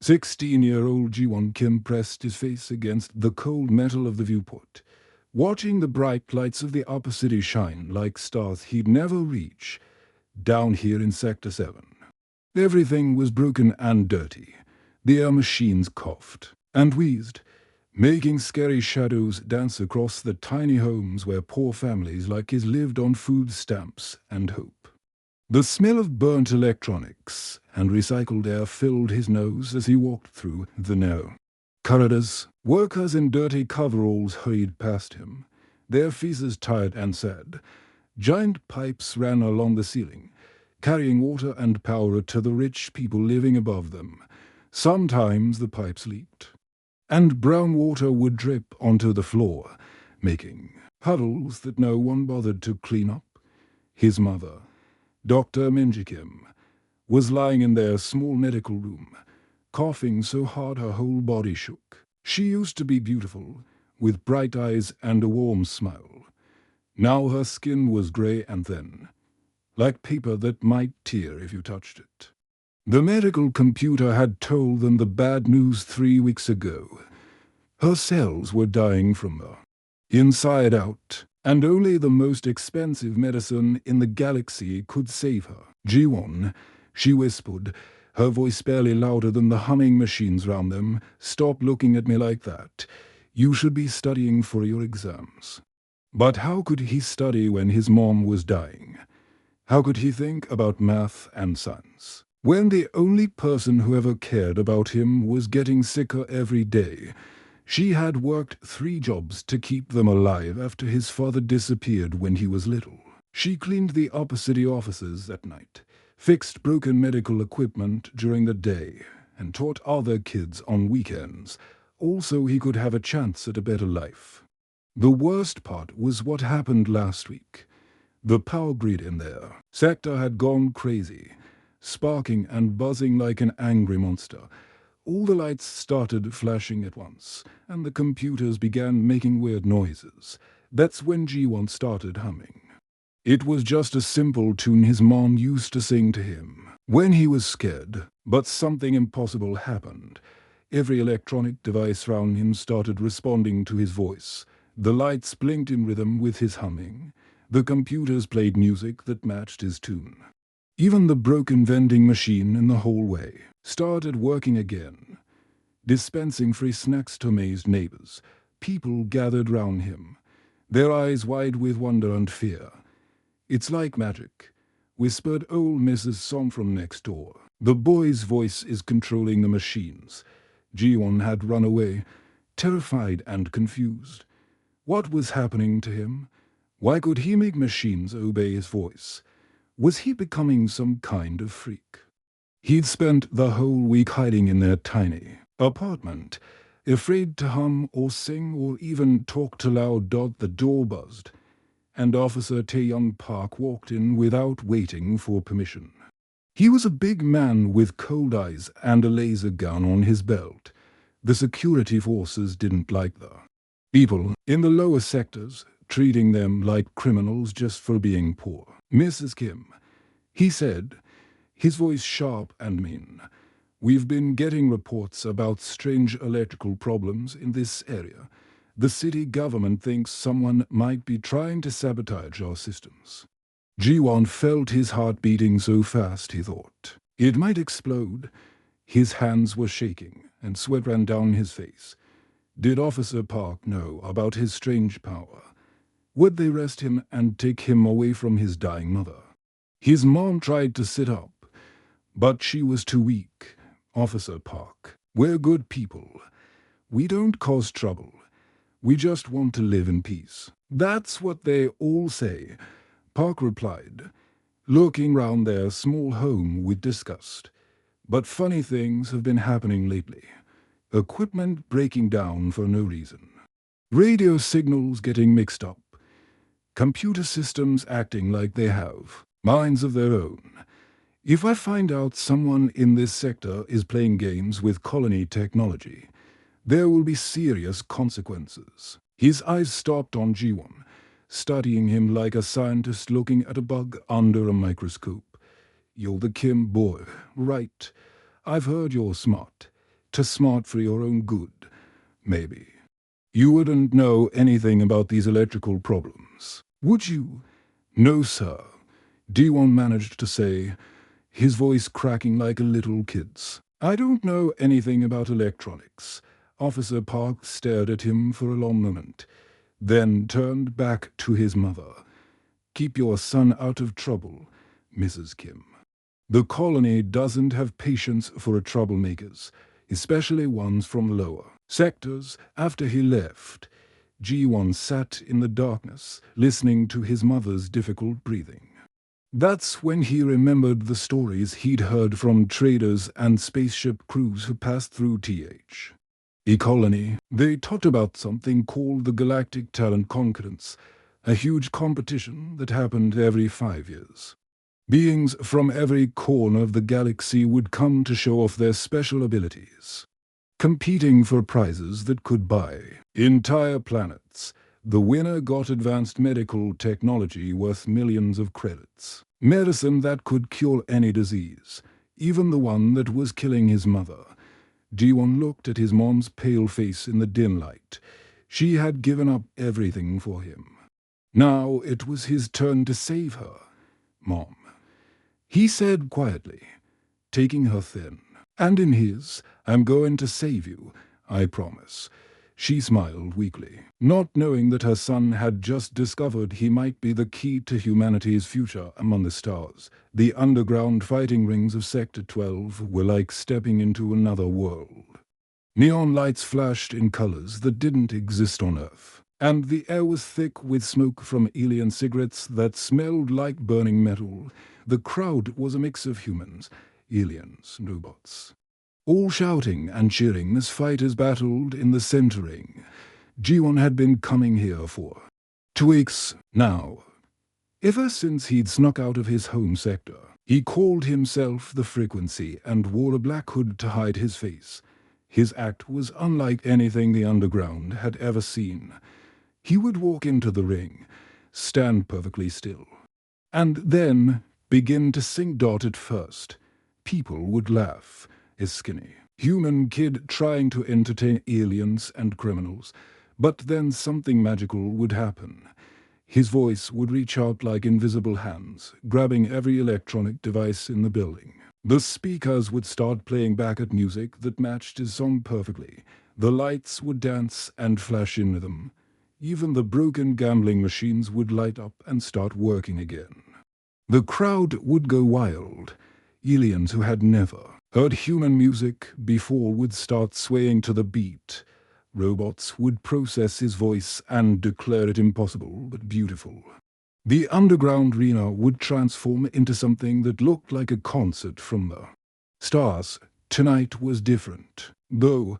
16-year-old Ji-won Kim pressed his face against the cold metal of the viewport, watching the bright lights of the upper city shine like stars he'd never reach down here in Sector 7. Everything was broken and dirty. The air machines coughed and wheezed, making scary shadows dance across the tiny homes where poor families like his lived on food stamps and hope. The smell of burnt electronics and recycled air filled his nose as he walked through the narrow corridors. Workers in dirty coveralls hurried past him, their faces tired and sad. Giant pipes ran along the ceiling, carrying water and power to the rich people living above them. Sometimes the pipes leaked, and brown water would drip onto the floor, making puddles that no one bothered to clean up. His mother, Dr. Minji Kim, was lying in their small medical room, coughing so hard her whole body shook. She used to be beautiful, with bright eyes and a warm smile. Now her skin was grey and thin, like paper that might tear if you touched it. The medical computer had told them the bad news 3 weeks ago. Her cells were dying from her, inside out, and only the most expensive medicine in the galaxy could save her. Ji-won, she whispered, her voice barely louder than the humming machines round them, stop looking at me like that. You should be studying for your exams. But how could he study when his mom was dying? How could he think about math and science when the only person who ever cared about him was getting sicker every day? She had worked 3 jobs to keep them alive after his father disappeared when he was little. She cleaned the upper city offices at night, fixed broken medical equipment during the day, and taught other kids on weekends, all so he could have a chance at a better life. The worst part was what happened last week. The power grid in their sector had gone crazy, sparking and buzzing like an angry monster. All the lights started flashing at once, and the computers began making weird noises. That's when Ji-won started humming. It was just a simple tune his mom used to sing to him when he was scared, but something impossible happened. Every electronic device round him started responding to his voice. The lights blinked in rhythm with his humming. The computers played music that matched his tune. Even the broken vending machine in the hallway started working again, dispensing free snacks to amazed neighbors. People gathered round him, their eyes wide with wonder and fear. It's like magic, whispered old Mrs. Song from next door. The boy's voice is controlling the machines. Ji-won had run away, terrified and confused. What was happening to him? Why could he make machines obey his voice? Was he becoming some kind of freak? He'd spent the whole week hiding in their tiny apartment, afraid to hum or sing or even talk too loud. The door buzzed, and Officer Tae-young Park walked in without waiting for permission. He was a big man with cold eyes and a laser gun on his belt. The security forces didn't like the people in the lower sectors, treating them like criminals just for being poor. Mrs. Kim, he said, his voice sharp and mean, we've been getting reports about strange electrical problems in this area. The city government thinks someone might be trying to sabotage our systems. Ji-won felt his heart beating so fast he thought it might explode. His hands were shaking and sweat ran down his face. Did Officer Park know about his strange power? Would they arrest him and take him away from his dying mother? His mom tried to sit up, but she was too weak. Officer Park, we're good people. We don't cause trouble. We just want to live in peace. That's what they all say, Park replied, looking round their small home with disgust. But funny things have been happening lately. Equipment breaking down for no reason. Radio signals getting mixed up. Computer systems acting like they have minds of their own. If I find out someone in this sector is playing games with colony technology, there will be serious consequences. His eyes stopped on Ji-won, studying him like a scientist looking at a bug under a microscope. You're the Kim boy, right? I've heard you're smart. too smart for your own good, maybe. You wouldn't know anything about these electrical problems, would you? No, sir, D1 managed to say, his voice cracking like a little kid's. I don't know anything about electronics. Officer Park stared at him for a long moment, then turned back to his mother. Keep your son out of trouble, Mrs. Kim. The colony doesn't have patience for troublemakers, especially ones from lower sectors. After he left, G1 sat in the darkness, listening to his mother's difficult breathing. That's when he remembered the stories he'd heard from traders and spaceship crews who passed through TH. E-Colony. They talked about something called the Galactic Talent Conference, a huge competition that happened every 5 years. Beings from every corner of the galaxy would come to show off their special abilities, competing for prizes that could buy entire planets. The winner got advanced medical technology worth millions of credits. Medicine that could cure any disease, even the one that was killing his mother. D1 looked at his mom's pale face in the dim light. She had given up everything for him. Now it was his turn to save her. Mom, he said quietly, taking her thin. And in his, I'm going to save you, I promise. She smiled weakly, not knowing that her son had just discovered he might be the key to humanity's future among the stars. The underground fighting rings of Sector 12 were like stepping into another world. Neon lights flashed in colors that didn't exist on Earth, and the air was thick with smoke from alien cigarettes that smelled like burning metal. The crowd was a mix of humans, aliens, and robots, all shouting and cheering as fighters battled in the center ring. G1 had been coming here for 2 weeks now. Ever since he'd snuck out of his home sector, he called himself the Frequency and wore a black hood to hide his face. His act was unlike anything the underground had ever seen. He would walk into the ring, stand perfectly still, and then begin to sing dot at first. People would laugh. A skinny, human kid trying to entertain aliens and criminals. But then something magical would happen. His voice would reach out like invisible hands, grabbing every electronic device in the building. The speakers would start playing backup music that matched his song perfectly. The lights would dance and flash in rhythm. Even the broken gambling machines would light up and start working again. The crowd would go wild. Aliens who had never heard human music before would start swaying to the beat. Robots would process his voice and declare it impossible but beautiful. The underground arena would transform into something that looked like a concert from the stars. Tonight was different, though.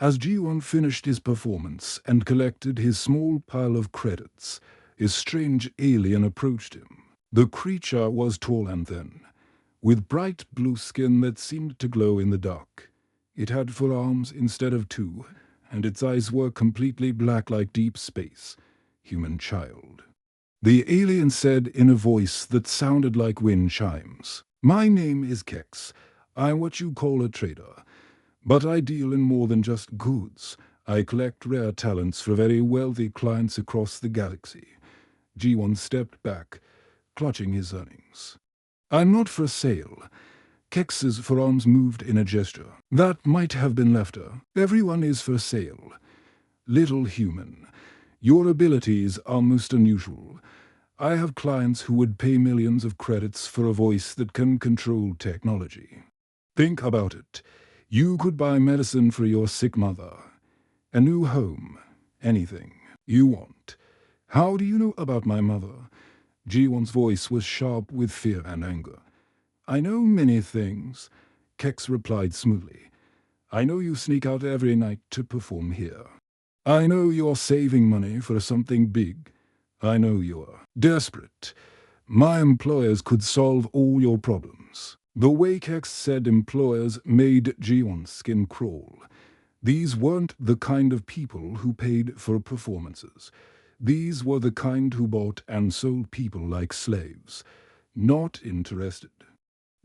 As G1 finished his performance and collected his small pile of credits, a strange alien approached him. The creature was tall and thin, with bright blue skin that seemed to glow in the dark. It had 4 arms instead of 2, and its eyes were completely black like deep space. Human child. The alien said in a voice that sounded like wind chimes, "My name is Kex. I'm what you call a trader. But I deal in more than just goods. I collect rare talents for very wealthy clients across the galaxy." G1 stepped back, clutching his earnings. "I'm not for sale." Kex's forearms moved in a gesture that might have been laughter. "Everyone is for sale. Little human, your abilities are most unusual. I have clients who would pay millions of credits for a voice that can control technology. Think about it. You could buy medicine for your sick mother, a new home, anything you want. How do you know about my mother?" G1's voice was sharp with fear and anger. "I know many things," Kex replied smoothly. "I know you sneak out every night to perform here. I know you're saving money for something big. I know you're desperate. My employers could solve all your problems." The way Kex said employers made G1's skin crawl. These weren't the kind of people who paid for performances. These were the kind who bought and sold people like slaves. Not interested.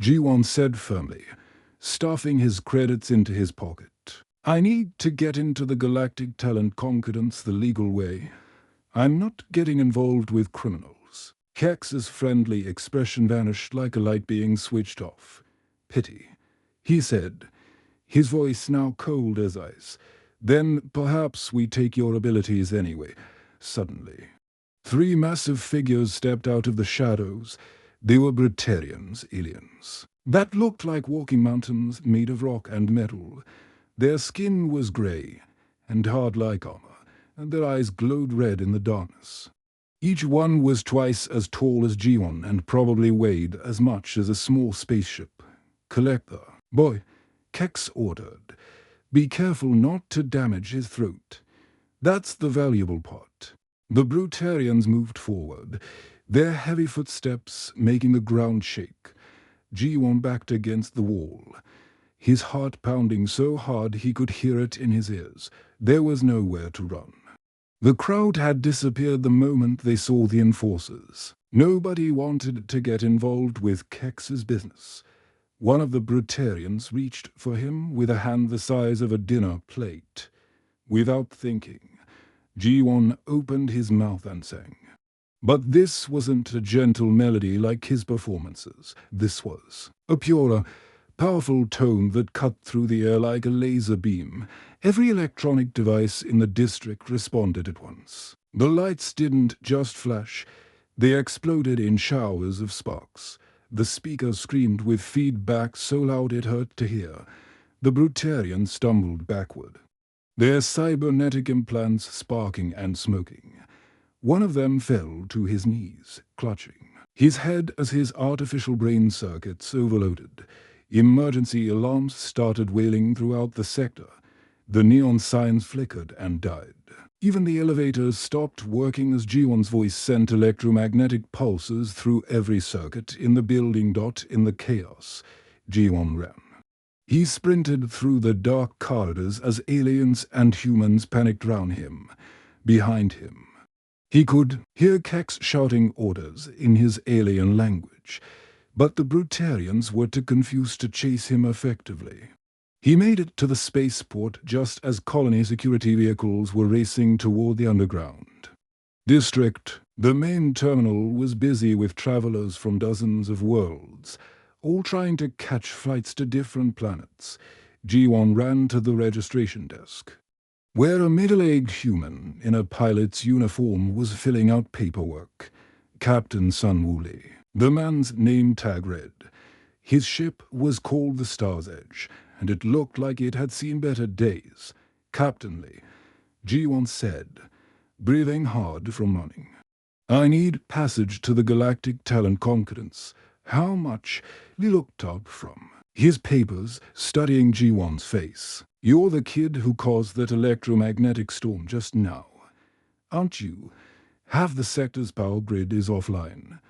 G1 said firmly, stuffing his credits into his pocket. I need to get into the Galactic Talent Concordance the legal way. I'm not getting involved with criminals. Kex's friendly expression vanished like a light being switched off. Pity, he said, his voice now cold as ice. Then perhaps we take your abilities anyway. Suddenly, 3 massive figures stepped out of the shadows. They were Brutarians, aliens, that looked like walking mountains made of rock and metal. Their skin was grey and hard like armor, and their eyes glowed red in the darkness. Each one was twice as tall as G1 and probably weighed as much as a small spaceship. Collector, boy, Kex ordered. Be careful not to damage his throat. That's the valuable part. The Brutarians moved forward, their heavy footsteps making the ground shake. G1 backed against the wall, his heart pounding so hard he could hear it in his ears. There was nowhere to run. The crowd had disappeared the moment they saw the enforcers. Nobody wanted to get involved with Kex's business. One of the Brutarians reached for him with a hand the size of a dinner plate. Without thinking, G1 opened his mouth and sang. But this wasn't a gentle melody like his performances. This was a purer, powerful tone that cut through the air like a laser beam. Every electronic device in the district responded at once. The lights didn't just flash, they exploded in showers of sparks. The speaker screamed with feedback so loud it hurt to hear. The Brutarians stumbled backward, their cybernetic implants sparking and smoking. One of them fell to his knees, clutching his head as his artificial brain circuits overloaded. Emergency alarms started wailing throughout the sector. The neon signs flickered and died. Even the elevators stopped working as G1's voice sent electromagnetic pulses through every circuit in the building. In the chaos, G1 ran. He sprinted through the dark corridors as aliens and humans panicked round him. Behind him, he could hear Kex shouting orders in his alien language, but the Brutarians were too confused to chase him effectively. He made it to the spaceport just as colony security vehicles were racing toward the underground district. The main terminal was busy with travelers from dozens of worlds, all trying to catch flights to different planets. G1 ran to the registration desk, where a middle-aged human in a pilot's uniform was filling out paperwork. Captain Sun Woolley. The man's name tag read. His ship was called the Star's Edge, and it looked like it had seen better days. Captain Lee, G1 said, breathing hard from running. I need passage to the Galactic Talent Concordance. How much? Lee looked up from his papers, studying G1's face. You're the kid who caused that electromagnetic storm just now, aren't you? Half the sector's power grid is offline.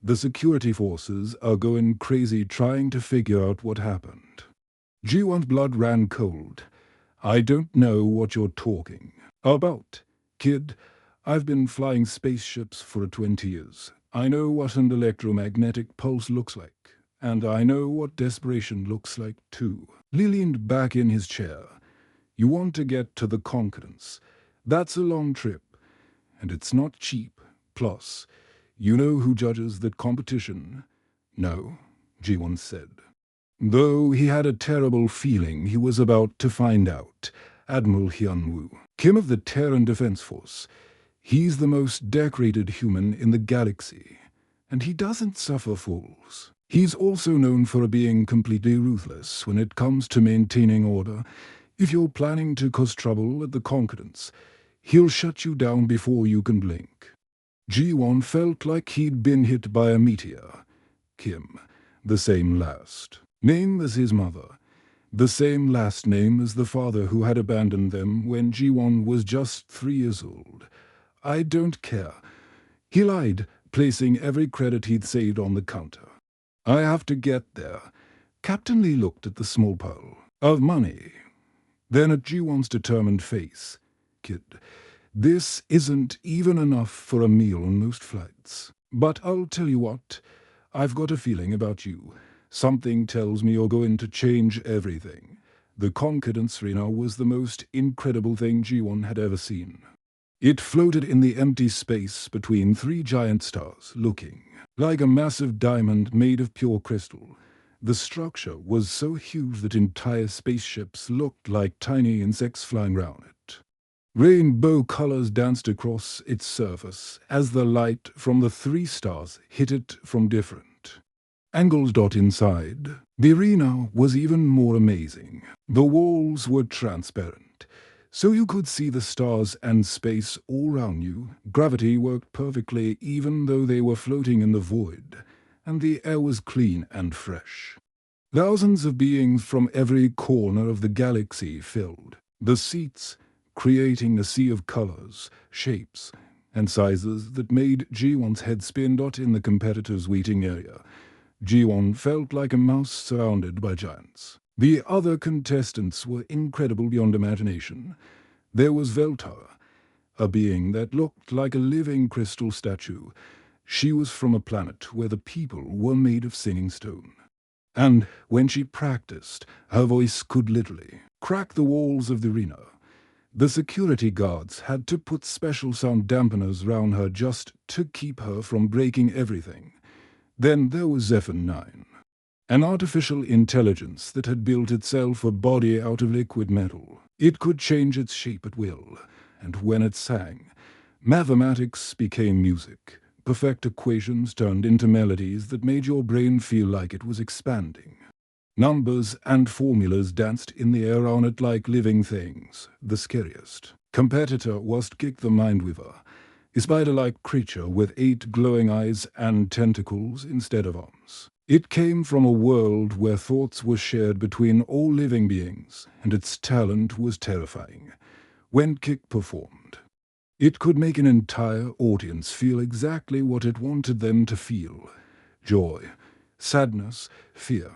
The security forces are going crazy trying to figure out what happened. G1's blood ran cold. I don't know what you're talking about, kid. I've been flying spaceships for 20 years. I know what an electromagnetic pulse looks like, and I know what desperation looks like too. Lee leaned back in his chair. You want to get to the Concordance. That's a long trip, and it's not cheap. Plus, you know who judges that competition? No, G1 said. Though he had a terrible feeling he was about to find out. Admiral Hyun-woo, Kim of the Terran Defense Force. He's the most decorated human in the galaxy, and he doesn't suffer fools. He's also known for being completely ruthless when it comes to maintaining order. If you're planning to cause trouble at the Concordance, he'll shut you down before you can blink. G1 felt like he'd been hit by a meteor. Kim, the same last name as his mother, the same last name as the father who had abandoned them when G1 was just 3 years old. I don't care. He lied, placing every credit he'd saved on the counter. I have to get there. Captain Lee looked at the small pile of money, then at G1's determined face. Kid, this isn't even enough for a meal on most flights. But I'll tell you what, I've got a feeling about you. Something tells me you're going to change everything. The Confidence Arena was the most incredible thing Ji-won had ever seen. It floated in the empty space between three giant stars, looking like a massive diamond made of pure crystal. The structure was so huge that entire spaceships looked like tiny insects flying around it. Rainbow colors danced across its surface as the light from the three stars hit it from different angles. Inside the arena was even more amazing. The walls were transparent, so you could see the stars and space all around you. Gravity worked perfectly even though they were floating in the void, and the air was clean and fresh. Thousands of beings from every corner of the galaxy filled the seats, creating a sea of colors, shapes, and sizes that made Ji-won's head spin. In the competitors' waiting area, Ji-won felt like a mouse surrounded by giants. The other contestants were incredible beyond imagination. There was Velta, a being that looked like a living crystal statue. She was from a planet where the people were made of singing stone. And when she practiced, her voice could literally crack the walls of the arena. The security guards had to put special sound dampeners around her just to keep her from breaking everything. Then there was Zephyr 9, an artificial intelligence that had built itself a body out of liquid metal. It could change its shape at will, and when it sang, mathematics became music. Perfect equations turned into melodies that made your brain feel like it was expanding. Numbers and formulas danced in the air on it like living things. The scariest competitor was Kick the Mindweaver, a spider-like creature with 8 glowing eyes and tentacles instead of arms. It came from a world where thoughts were shared between all living beings, and its talent was terrifying. When Kick performed, it could make an entire audience feel exactly what it wanted them to feel: joy, sadness, fear,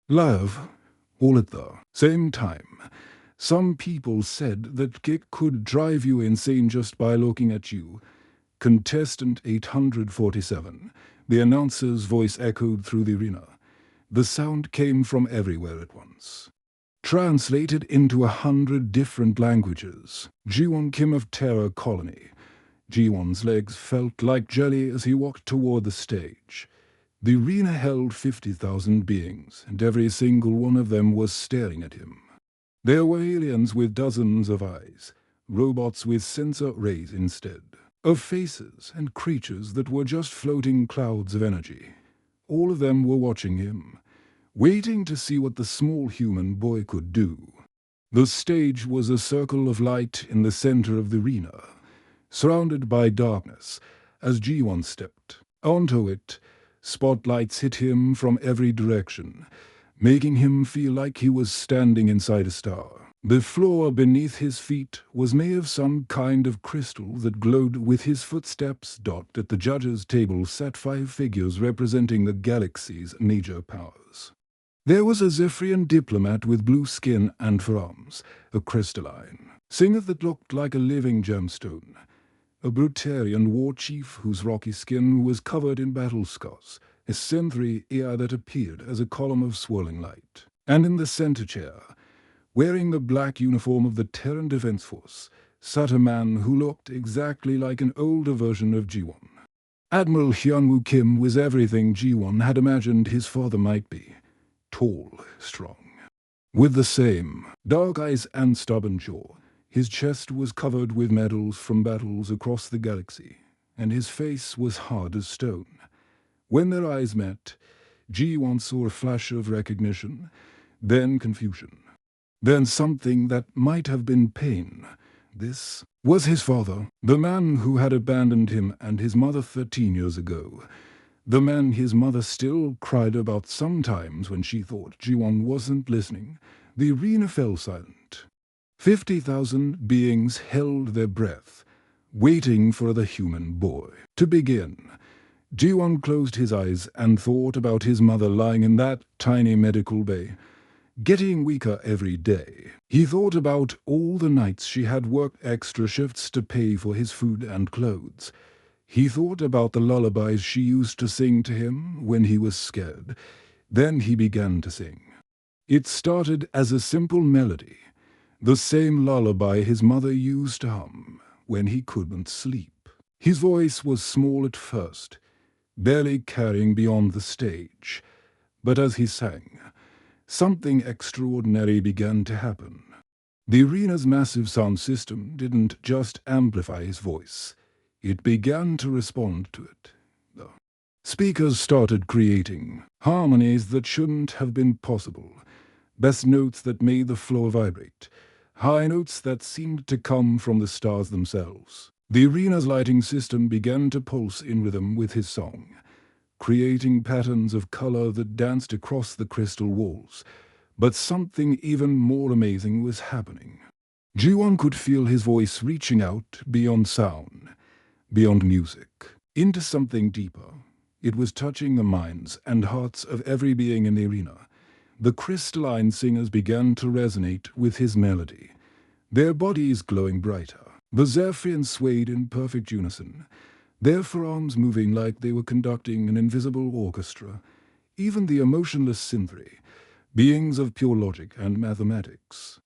love, all at the same time. Some people said that Kick could drive you insane just by looking at you. Contestant 847, the announcer's voice echoed through the arena. The sound came from everywhere at once, translated into 100 different languages. Ji-won Kim of Terror Colony. Ji-won's legs felt like jelly as he walked toward the stage. The arena held 50,000 beings, and every single one of them was staring at him. There were aliens with dozens of eyes, robots with sensor rays instead of faces, and creatures that were just floating clouds of energy. All of them were watching him, waiting to see what the small human boy could do. The stage was a circle of light in the center of the arena, surrounded by darkness. As Ji-won stepped onto it, spotlights hit him from every direction, making him feel like he was standing inside a star. The floor beneath his feet was made of some kind of crystal that glowed with his footsteps. At the judges' table sat 5 figures representing the galaxy's major powers. There was a Zephyrian diplomat with blue skin and forearms, a crystalline singer that looked like a living gemstone, a Brutarian war chief whose rocky skin was covered in battle scars, a Synthri AI that appeared as a column of swirling light, and in the center chair, wearing the black uniform of the Terran Defense Force, sat a man who looked exactly like an older version of Ji-won. Admiral Hyunwoo Kim was everything Ji-won had imagined his father might be: tall, strong, with the same dark eyes and stubborn jaw. His chest was covered with medals from battles across the galaxy, and his face was hard as stone. When their eyes met, Ji-won saw a flash of recognition, then confusion, then something that might have been pain. This was his father, the man who had abandoned him and his mother 13 years ago. The man his mother still cried about sometimes when she thought Ji-won wasn't listening. The arena fell silent. 50,000 beings held their breath, waiting for the human boy to begin. Ji-won closed his eyes and thought about his mother lying in that tiny medical bay, getting weaker every day. He thought about all the nights she had worked extra shifts to pay for his food and clothes. He thought about the lullabies she used to sing to him when he was scared. Then he began to sing. It started as a simple melody, the same lullaby his mother used to hum when he couldn't sleep. His voice was small at first, barely carrying beyond the stage, but as he sang, something extraordinary began to happen. The arena's massive sound system didn't just amplify his voice, it began to respond to it. The speakers started creating harmonies that shouldn't have been possible, bass notes that made the floor vibrate, high notes that seemed to come from the stars themselves. The arena's lighting system began to pulse in rhythm with his song, creating patterns of color that danced across the crystal walls. But something even more amazing was happening. Ji-won could feel his voice reaching out beyond sound, beyond music, into something deeper. It was touching the minds and hearts of every being in the arena. The crystalline singers began to resonate with his melody, their bodies glowing brighter. The Zephyrians swayed in perfect unison, their forearms moving like they were conducting an invisible orchestra. Even the emotionless Synthri, beings of pure logic and mathematics,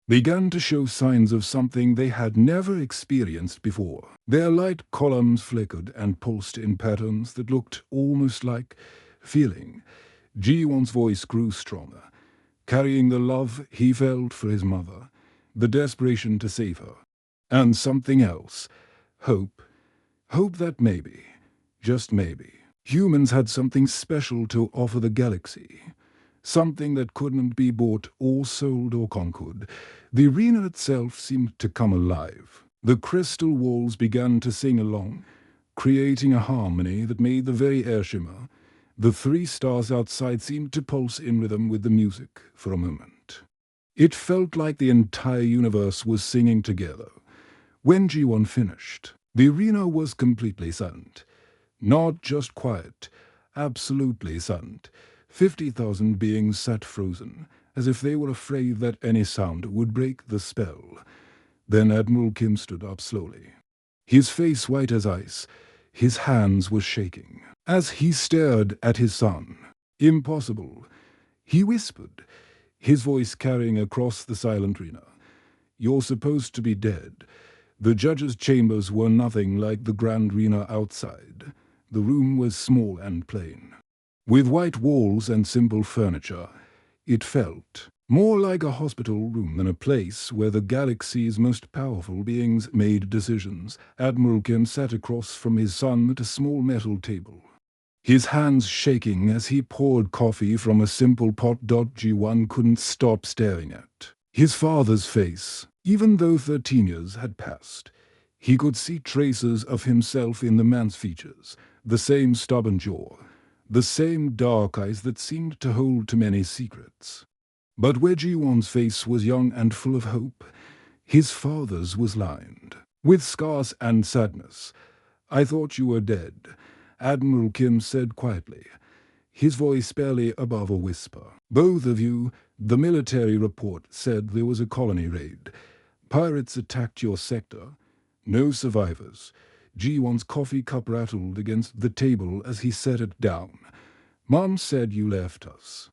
began to show signs of something they had never experienced before. Their light columns flickered and pulsed in patterns that looked almost like feeling. Ji-won's voice grew stronger, carrying the love he felt for his mother, the desperation to save her, and something else, hope. Hope that maybe, just maybe, humans had something special to offer the galaxy. Something that couldn't be bought or sold or conquered. The arena itself seemed to come alive. The crystal walls began to sing along, creating a harmony that made the very air shimmer. The 3 stars outside seemed to pulse in rhythm with the music for a moment. It felt like the entire universe was singing together. When Ji-won finished, the arena was completely silent. Not just quiet, absolutely silent. 50,000 beings sat frozen, as if they were afraid that any sound would break the spell. Then Admiral Kim stood up slowly, his face white as ice. His hands were shaking as he stared at his son. "Impossible," he whispered, his voice carrying across the silent arena. "You're supposed to be dead." The judges' chambers were nothing like the grand arena outside. The room was small and plain, with white walls and simple furniture. It felt more like a hospital room than a place where the galaxy's most powerful beings made decisions. Admiral Kim sat across from his son at a small metal table, his hands shaking as he poured coffee from a simple pot. Ji-won couldn't stop staring at his father's face. Even though 13 years had passed, he could see traces of himself in the man's features, the same stubborn jaw, the same dark eyes that seemed to hold too many secrets. But where Ji-won's face was young and full of hope, his father's was lined with scars and sadness. "I thought you were dead," Admiral Kim said quietly, his voice barely above a whisper. "Both of you, the military report said there was a colony raid. Pirates attacked your sector. No survivors." Ji-won's coffee cup rattled against the table as he set it down. "Mom said you left us.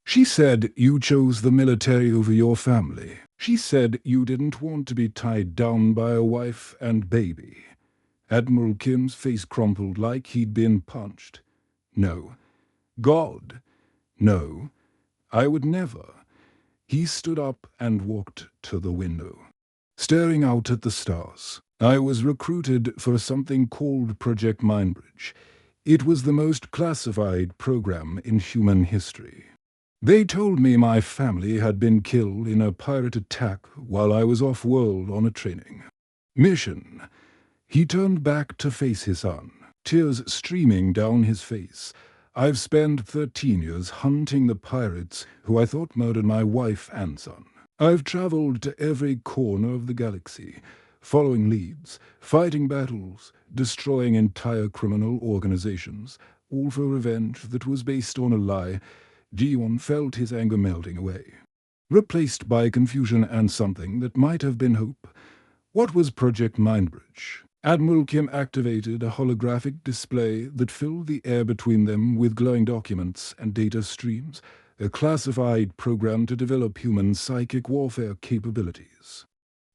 She said you chose the military over your family. She said you didn't want to be tied down by a wife and baby." Admiral Kim's face crumpled like he'd been punched. "No. God. No. I would never." He stood up and walked to the window, staring out at the stars. "I was recruited for something called Project Mindbridge. It was the most classified program in human history. They told me my family had been killed in a pirate attack while I was off-world on a training mission." He turned back to face his son, tears streaming down his face. "I've spent 13 years hunting the pirates who I thought murdered my wife and son. I've traveled to every corner of the galaxy, following leads, fighting battles, destroying entire criminal organizations, all for revenge that was based on a lie." Ji-won felt his anger melting away, replaced by confusion and something that might have been hope. What was Project Mindbridge? Admiral Kim activated a holographic display that filled the air between them with glowing documents and data streams. a classified program to develop human psychic warfare capabilities.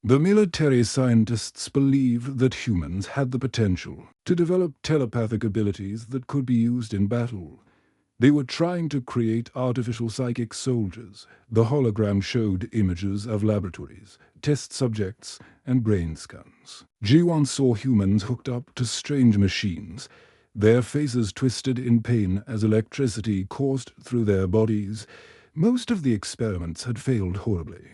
The military scientists believe that humans had the potential to develop telepathic abilities that could be used in battle. They were trying to create artificial psychic soldiers. The hologram showed images of laboratories, test subjects, and brain scans. Ji-won saw humans hooked up to strange machines, their faces twisted in pain as electricity coursed through their bodies. Most of the experiments had failed horribly.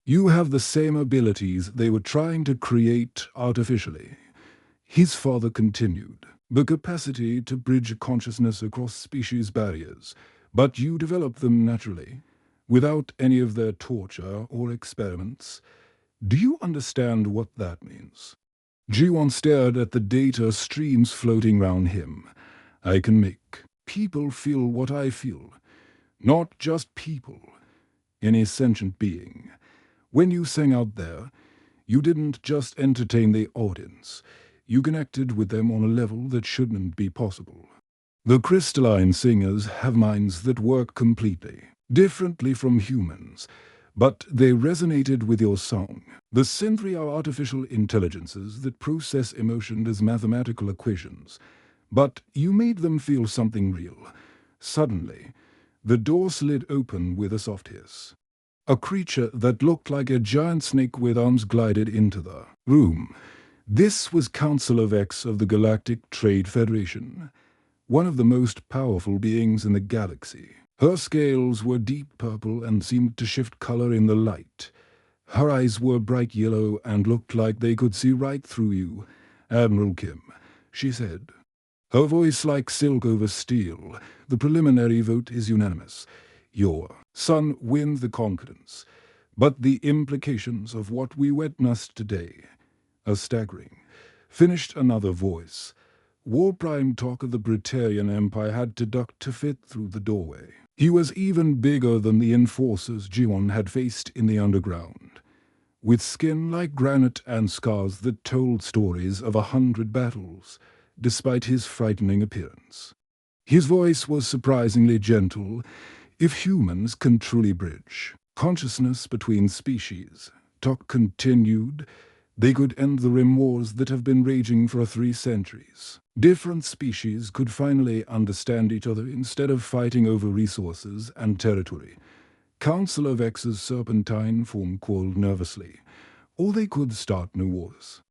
You have the same abilities they were trying to create artificially, his father continued. The capacity to bridge consciousness across species barriers, but you develop them naturally, without any of their torture or experiments. Do you understand what that means? Ji-won stared at the data streams floating round him. I can make people feel what I feel. Not just people. Any sentient being. When you sang out there, you didn't just entertain the audience. You connected with them on a level that shouldn't be possible. The crystalline singers have minds that work completely, differently from humans, but they resonated with your song. The Synthri are artificial intelligences that process emotion as mathematical equations, but you made them feel something real. Suddenly, the door slid open with a soft hiss. A creature that looked like a giant snake with arms glided into the room. This was Councillor Vex of the Galactic Trade Federation, one of the most powerful beings in the galaxy. Her scales were deep purple and seemed to shift color in the light. Her eyes were bright yellow and looked like they could see right through you. Admiral Kim, she said. Her voice like silk over steel. The preliminary vote is unanimous. Your son wins the concordance. But the implications of what we witnessed today are staggering. Finished another voice. War Prime talk of the Britannian Empire had to duck to fit through the doorway. He was even bigger than the enforcers Ji-won had faced in the underground, with skin like granite and scars that told stories of 100 battles, despite his frightening appearance. His voice was surprisingly gentle. If humans can truly bridge consciousness between species, talk continued, they could end the rim wars that have been raging for 3 centuries. Different species could finally understand each other instead of fighting over resources and territory. Councillor Vex's serpentine form coiled nervously, or they could start new wars.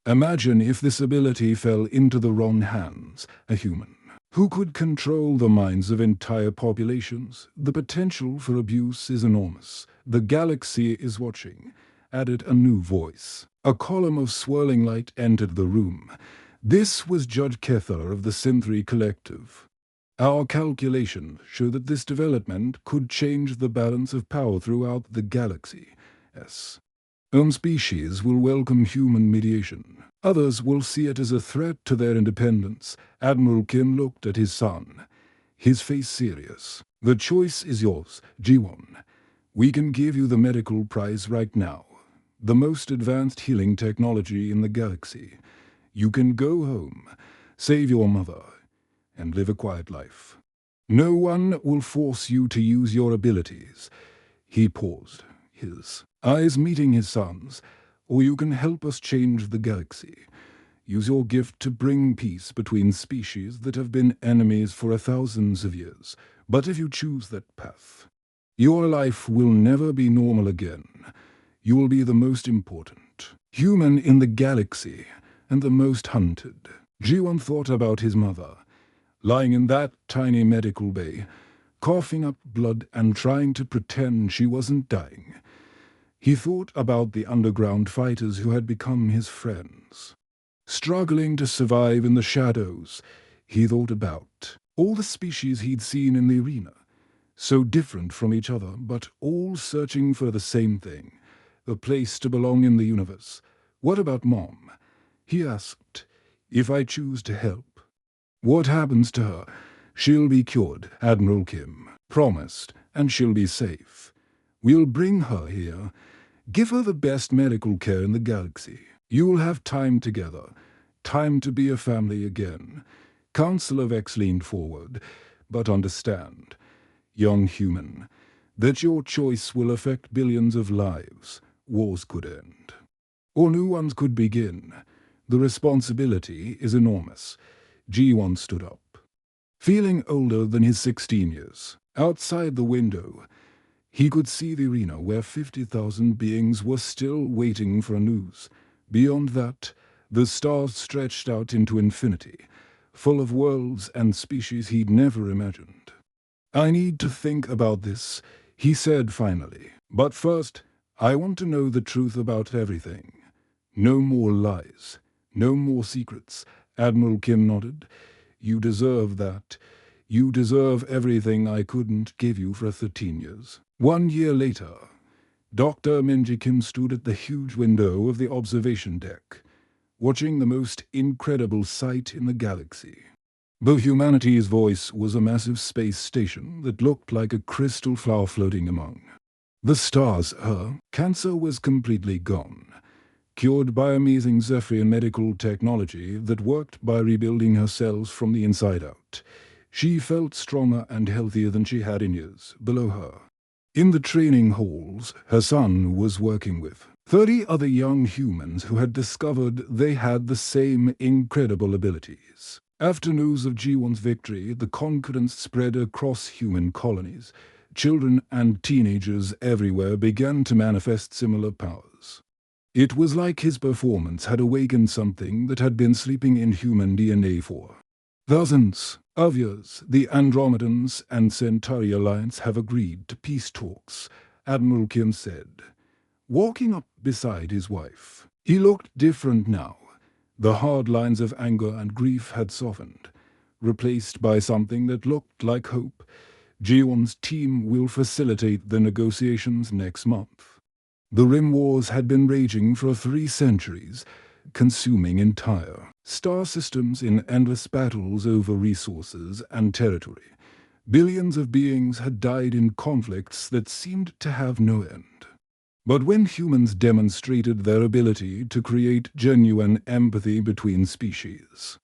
Imagine if this ability fell into the wrong hands, a human who could control the minds of entire populations. The potential for abuse is enormous. The galaxy is watching, added a new voice. A column of swirling light entered the room. This was Judge Kether of the Synthri Collective. Our calculations show that this development could change the balance of power throughout the galaxy. Yes. Some species will welcome human mediation. Others will see it as a threat to their independence. Admiral Kim looked at his son, his face serious. The choice is yours, Ji-won. We can give you the medical prize right now. The most advanced healing technology in the galaxy. You can go home, save your mother, and live a quiet life. No one will force you to use your abilities. He paused, his eyes meeting his son's. Or you can help us change the galaxy. Use your gift to bring peace between species that have been enemies for thousands of years. But if you choose that path, your life will never be normal again. You will be the most important human in the galaxy and the most hunted. Ji-won thought about his mother, lying in that tiny medical bay, coughing up blood and trying to pretend she wasn't dying. He thought about the underground fighters who had become his friends. Struggling to survive in the shadows, he thought about all the species he'd seen in the arena, so different from each other, but all searching for the same thing, a place to belong in the universe. What about Mom? He asked. If I choose to help, what happens to her? She'll be cured, Admiral Kim promised, and she'll be safe. We'll bring her here. Give her the best medical care in the galaxy. You'll have time together. Time to be a family again. Councillor Vex leaned forward. But understand, young human, that your choice will affect billions of lives. Wars could end, or new ones could begin. The responsibility is enormous. G1 stood up, feeling older than his 16 years. Outside the window, he could see the arena where 50,000 beings were still waiting for news. Beyond that, the stars stretched out into infinity, full of worlds and species he'd never imagined. "I need to think about this," he said finally. "But first, I want to know the truth about everything. No more lies. No more secrets." Admiral Kim nodded. "You deserve that. You deserve everything I couldn't give you for 13 years. 1 year later, Dr. Minji Kim stood at the huge window of the observation deck, watching the most incredible sight in the galaxy. The Humanity's Voice was a massive space station that looked like a crystal flower floating among the stars. Her cancer was completely gone, cured by amazing Zephyrian medical technology that worked by rebuilding her cells from the inside out. She felt stronger and healthier than she had in years. Below her, in the training halls, her son was working with 30 other young humans who had discovered they had the same incredible abilities. After news of G1's victory, the confidence spread across human colonies. Children and teenagers everywhere began to manifest similar powers. It was like his performance had awakened something that had been sleeping in human DNA for thousands of years. The Andromedans and Centauri Alliance have agreed to peace talks, Admiral Kim said, walking up beside his wife. He looked different now. The hard lines of anger and grief had softened, replaced by something that looked like hope. G1's team will facilitate the negotiations next month. The Rim Wars had been raging for 3 centuries, consuming entire star systems in endless battles over resources and territory. Billions of beings had died in conflicts that seemed to have no end. But when humans demonstrated their ability to create genuine empathy between species,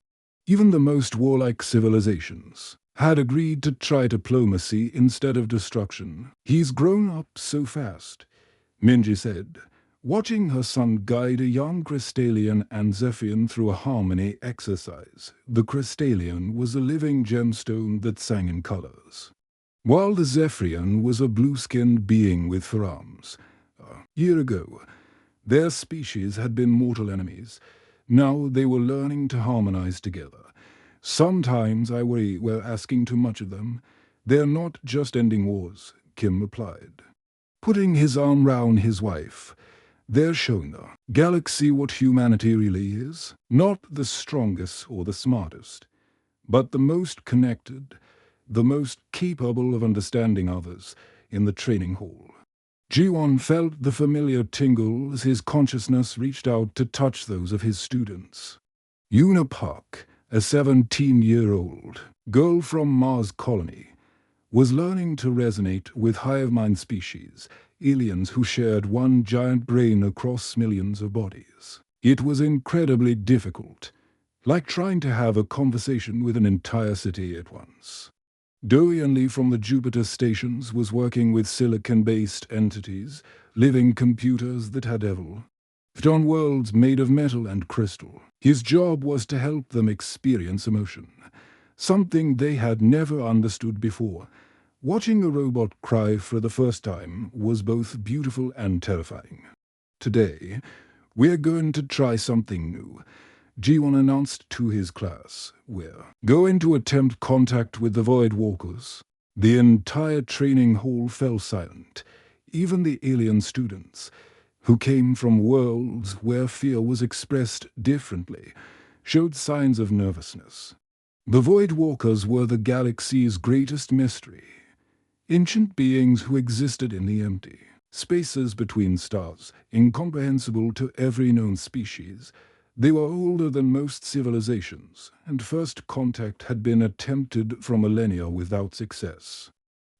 even the most warlike civilizations had agreed to try diplomacy instead of destruction. "He's grown up so fast," Minji said, watching her son guide a young Crystallian and Zephyrian through a harmony exercise. The Crystallian was a living gemstone that sang in colors, while the Zephyrian was a blue-skinned being with forearms. A year ago, their species had been mortal enemies. Now they were learning to harmonize together. "Sometimes I worry we're asking too much of them. They're not just ending wars," Kim replied, putting his arm round his wife. "They're showing the galaxy what humanity really is. Not the strongest or the smartest, but the most connected, the most capable of understanding others." In the training hall, G1 felt the familiar tingle as his consciousness reached out to touch those of his students. Una Park, a 17-year-old girl from Mars colony, was learning to resonate with hive mind species, aliens who shared one giant brain across millions of bodies. It was incredibly difficult, like trying to have a conversation with an entire city at once. Dorian Lee from the Jupiter stations was working with silicon-based entities, living computers that had evolved on worlds made of metal and crystal. His job was to help them experience emotion, something they had never understood before. Watching a robot cry for the first time was both beautiful and terrifying. "Today, we're going to try something new," G1 announced to his class. "We're going to attempt contact with the Void Walkers." The entire training hall fell silent. Even the alien students, who came from worlds where fear was expressed differently, showed signs of nervousness. The Void Walkers were the galaxy's greatest mystery. Ancient beings who existed in the empty spaces between stars, incomprehensible to every known species. They were older than most civilizations, and first contact had been attempted for millennia without success.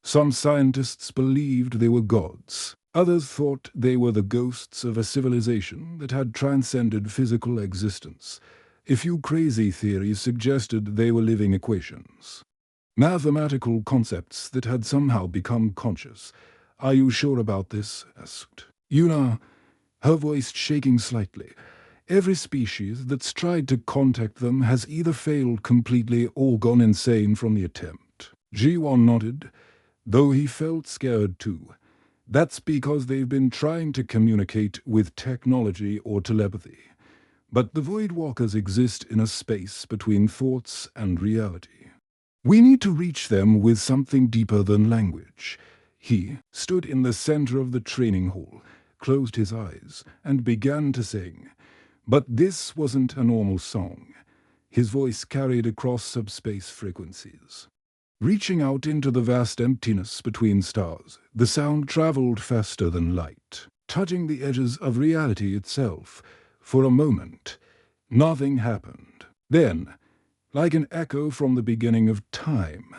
Some scientists believed they were gods. Others thought they were the ghosts of a civilization that had transcended physical existence. A few crazy theories suggested they were living equations. Mathematical concepts that had somehow become conscious. "Are you sure about this?" asked Yuna, her voice shaking slightly. "Every species that's tried to contact them has either failed completely or gone insane from the attempt." Ji-won nodded, though he felt scared too. "That's because they've been trying to communicate with technology or telepathy. But the Void Walkers exist in a space between thoughts and reality. We need to reach them with something deeper than language." He stood in the center of the training hall, closed his eyes, and began to sing. But this wasn't a normal song. His voice carried across subspace frequencies. Reaching out into the vast emptiness between stars, the sound traveled faster than light, touching the edges of reality itself. For a moment, nothing happened. Then, like an echo from the beginning of time,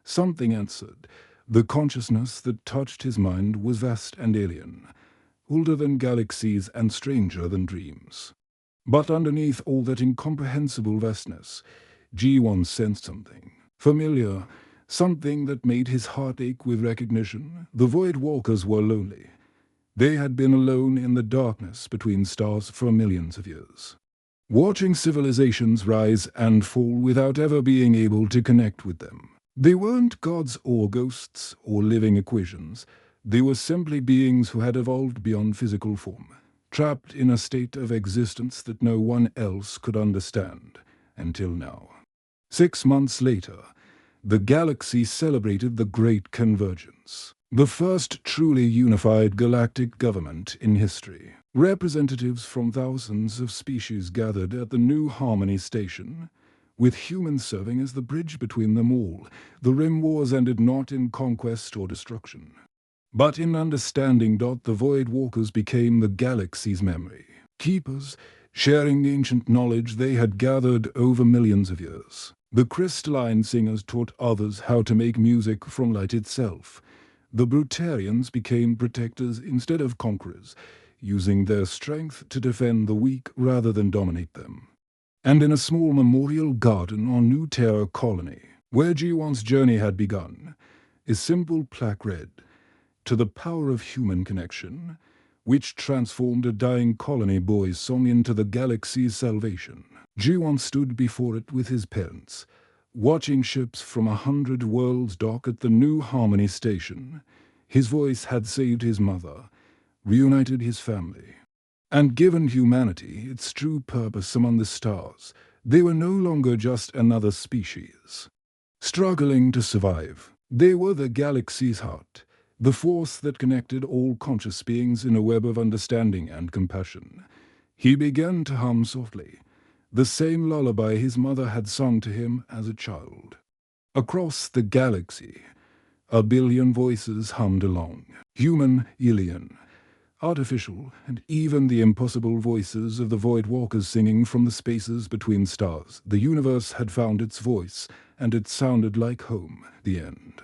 something answered. The consciousness that touched his mind was vast and alien, older than galaxies and stranger than dreams. But underneath all that incomprehensible vastness, Ji-won sensed something familiar, something that made his heart ache with recognition. The Void Walkers were lonely. They had been alone in the darkness between stars for millions of years, watching civilizations rise and fall without ever being able to connect with them. They weren't gods or ghosts or living equations. They were simply beings who had evolved beyond physical form, trapped in a state of existence that no one else could understand, until now. 6 months later, the galaxy celebrated the Great Convergence, the first truly unified galactic government in history. Representatives from thousands of species gathered at the New Harmony Station, with humans serving as the bridge between them all. The Rim Wars ended not in conquest or destruction, but in understanding. The Void Walkers became the galaxy's memory keepers, sharing the ancient knowledge they had gathered over millions of years. The crystalline singers taught others how to make music from light itself. The Brutarians became protectors instead of conquerors, using their strength to defend the weak rather than dominate them. And in a small memorial garden on New Terra Colony, where Ji-won's journey had begun, a simple plaque read, "To the power of human connection," which transformed a dying colony boy's song into the galaxy's salvation. Ji-won stood before it with his parents, watching ships from 100 worlds dock at the New Harmony Station. His voice had saved his mother, reunited his family, and given humanity its true purpose among the stars. They were no longer just another species, struggling to survive. They were the galaxy's heart, the force that connected all conscious beings in a web of understanding and compassion. He began to hum softly, the same lullaby his mother had sung to him as a child. Across the galaxy, a billion voices hummed along, human, alien, artificial, and even the impossible voices of the Void Walkers singing from the spaces between stars. The universe had found its voice, and it sounded like home. The end.